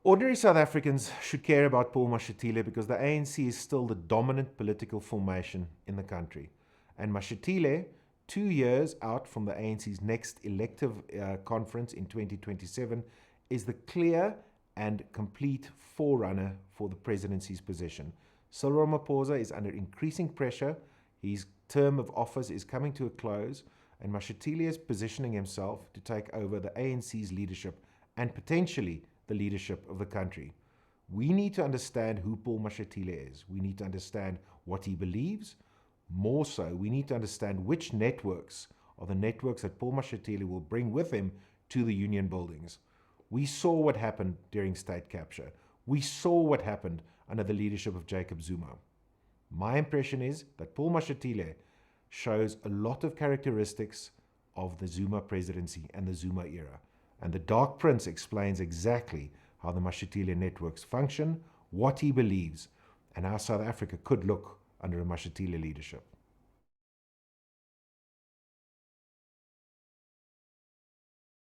Ordinary South Africans should care about Paul Mashatile because the ANC is still the dominant political formation in the country. And Mashatile, 2 years out from the ANC's next elective conference in 2027, is the clear and complete forerunner for the presidency's position. Cyril Ramaphosa is under increasing pressure. His term of office is coming to a close, and Mashatile is positioning himself to take over the ANC's leadership and potentially the leadership of the country. We need to understand who Paul Mashatile is. We need to understand what he believes. More so, we need to understand which networks are the networks that Paul Mashatile will bring with him to the union buildings. We saw what happened during state capture. We saw what happened under the leadership of Jacob Zuma. My impression is that Paul Mashatile shows a lot of characteristics of the Zuma presidency and the Zuma era. And the Dark Prince explains exactly how the Mashatile networks function, what he believes, and how South Africa could look under a Mashatile leadership.